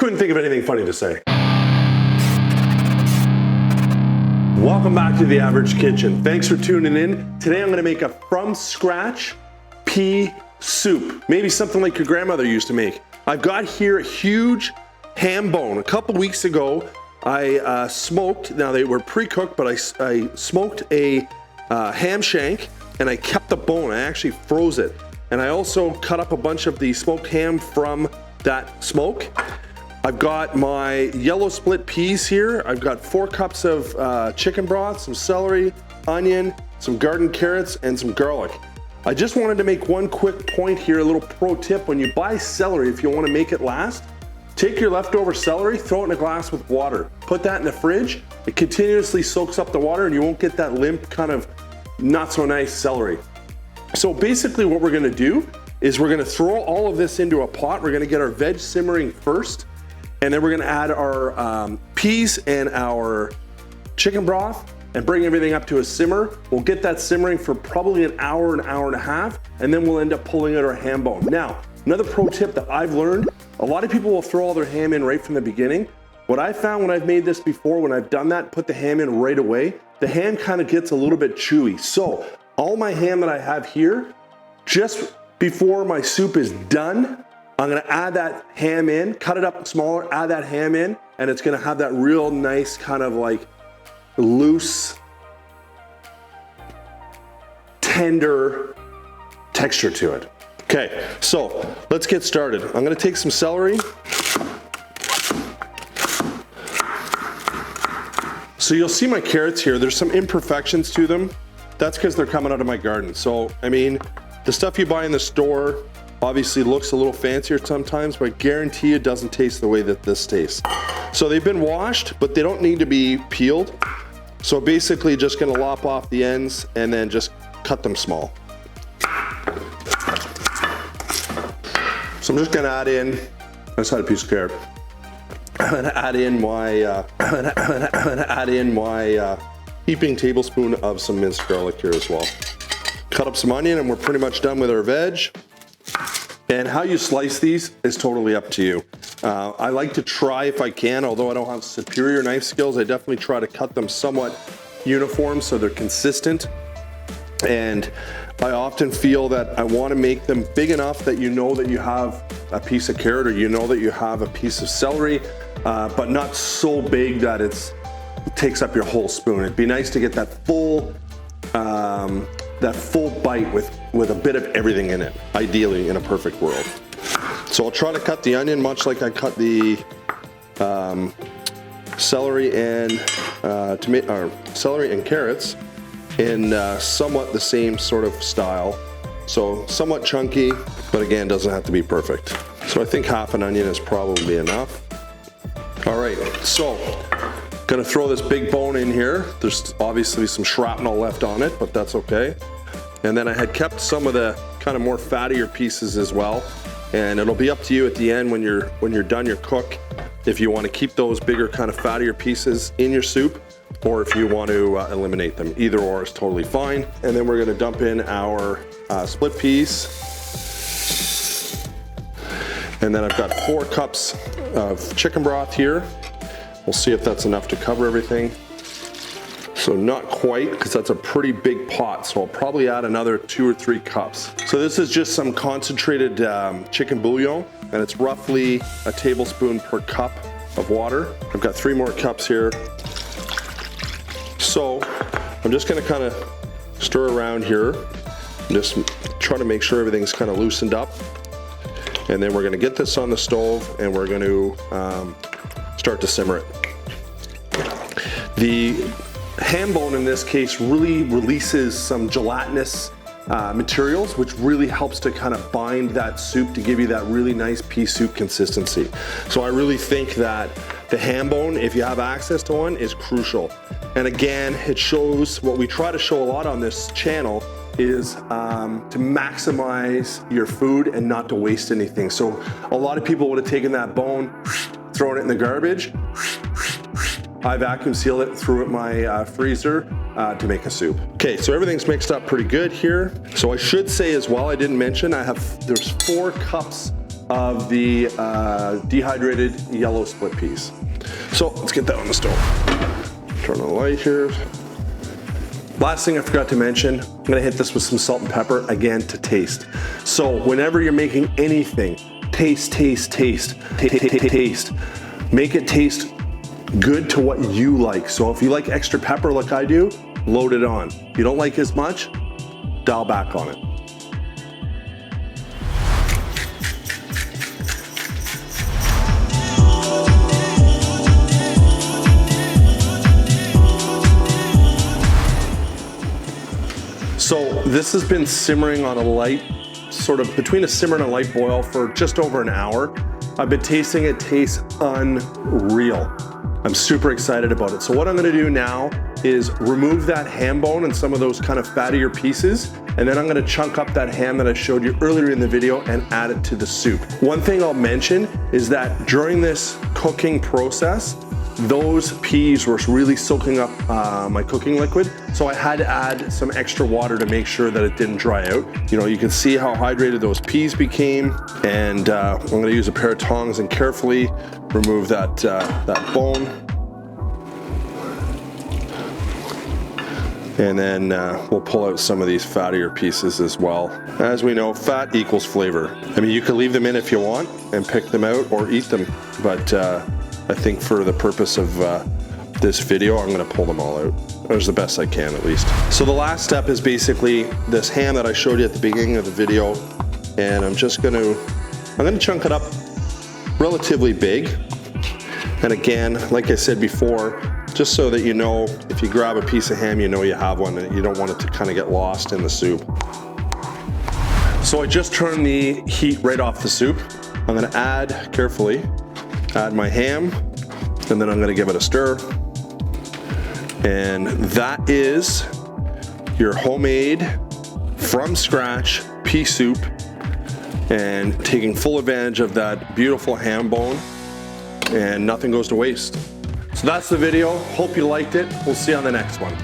couldn't think of anything funny to say. Welcome back to The Average Kitchen. Thanks for tuning in. Today I'm gonna make a from scratch pea soup. Maybe something like your grandmother used to make. I've got here a huge ham bone. A couple weeks ago, I smoked, now they were pre-cooked, but I smoked a ham shank and I kept the bone. I actually froze it. And I also cut up a bunch of the smoked ham from that smoke. I've got my yellow split peas here. I've got 4 cups of chicken broth, some celery, onion, some garden carrots, and some garlic. I just wanted to make one quick point here, a little pro tip. When you buy celery, if you want to make it last, take your leftover celery, throw it in a glass with water. Put that in the fridge. It continuously soaks up the water and you won't get that limp kind of not so nice celery. So basically what we're gonna do is we're gonna throw all of this into a pot. We're gonna get our veg simmering first. And then we're gonna add our peas and our chicken broth and bring everything up to a simmer. We'll get that simmering for probably an hour and a half, and then we'll end up pulling out our ham bone. Now, another pro tip that I've learned, a lot of people will throw all their ham in right from the beginning. What I found when I've made this before, when I've done that, put the ham in right away, the ham kind of gets a little bit chewy. So all my ham that I have here, just before my soup is done, I'm gonna add that ham in, cut it up smaller, add that ham in, and it's gonna have that real nice kind of like loose, tender texture to it. Okay, so let's get started. I'm gonna take some celery. So you'll see my carrots here, there's some imperfections to them. That's because they're coming out of my garden. So, I mean, the stuff you buy in the store obviously looks a little fancier sometimes, but I guarantee it doesn't taste the way that this tastes. So they've been washed, but they don't need to be peeled. So basically just gonna lop off the ends and then just cut them small. So I'm just gonna add in, I just had a piece of carrot. I'm gonna add in my heaping tablespoon of some minced garlic here as well. Cut up some onion and we're pretty much done with our veg. And how you slice these is totally up to you. I like to try, if I can, although I don't have superior knife skills, I definitely try to cut them somewhat uniform so they're consistent. And I often feel that I want to make them big enough that you know that you have a piece of carrot or you know that you have a piece of celery, but not so big that it takes up your whole spoon. It'd be nice to get that full bite with a bit of everything in it, ideally in a perfect world. So I'll try to cut the onion much like I cut the celery and carrots in somewhat the same sort of style. So somewhat chunky, but again, doesn't have to be perfect. So I think half an onion is probably enough. All right, so gonna throw this big bone in here. There's obviously some shrapnel left on it, but that's okay. And then I had kept some of the kind of more fattier pieces as well. And it'll be up to you at the end when you're done your cook, if you want to keep those bigger kind of fattier pieces in your soup, or if you want to eliminate them. Either or is totally fine. And then we're gonna dump in our split peas. And then I've got 4 cups of chicken broth here. We'll see if that's enough to cover everything. So not quite, because that's a pretty big pot. So I'll probably add another 2 or 3 cups. So this is just some concentrated chicken bouillon, and it's roughly a tablespoon per cup of water. I've got 3 more cups here. So I'm just gonna kind of stir around here, just try to make sure everything's kind of loosened up. And then we're gonna get this on the stove and we're gonna start to simmer it. The ham bone in this case really releases some gelatinous materials, which really helps to kind of bind that soup to give you that really nice pea soup consistency. So I really think that the ham bone, if you have access to one, is crucial. And again, it shows what we try to show a lot on this channel is to maximize your food and not to waste anything. So a lot of people would have taken that bone, thrown it in the garbage. I vacuum seal it, threw it in my freezer to make a soup. Okay, so everything's mixed up pretty good here. So I should say as well, I didn't mention, there's 4 cups of the dehydrated yellow split peas. So let's get that on the stove. Turn on the light here. Last thing I forgot to mention, I'm gonna hit this with some salt and pepper, again, to taste. So whenever you're making anything, taste. Make it taste good to what you like. So if you like extra pepper like I do, load it on. If you don't like as much, dial back on it. So this has been simmering on a light, sort of between a simmer and a light boil for just over an hour. I've been tasting it, tastes unreal. I'm super excited about it. So what I'm gonna do now is remove that ham bone and some of those kind of fattier pieces, and then I'm gonna chunk up that ham that I showed you earlier in the video and add it to the soup. One thing I'll mention is that during this cooking process, those peas were really soaking up my cooking liquid, so I had to add some extra water to make sure that it didn't dry out. You know, you can see how hydrated those peas became, and I'm gonna use a pair of tongs and carefully remove that bone. And then we'll pull out some of these fattier pieces as well. As we know, fat equals flavor. I mean, you can leave them in if you want and pick them out or eat them, but I think for the purpose of this video, I'm gonna pull them all out, as the best I can at least. So the last step is basically this ham that I showed you at the beginning of the video, and I'm gonna chunk it up relatively big. And again, like I said before, just so that you know, if you grab a piece of ham, you know you have one, and you don't want it to kind of get lost in the soup. So I just turned the heat right off the soup. I'm gonna add my ham, and then I'm gonna give it a stir. And that is your homemade, from scratch pea soup, and taking full advantage of that beautiful ham bone, and nothing goes to waste. So that's the video. Hope you liked it. We'll see you on the next one.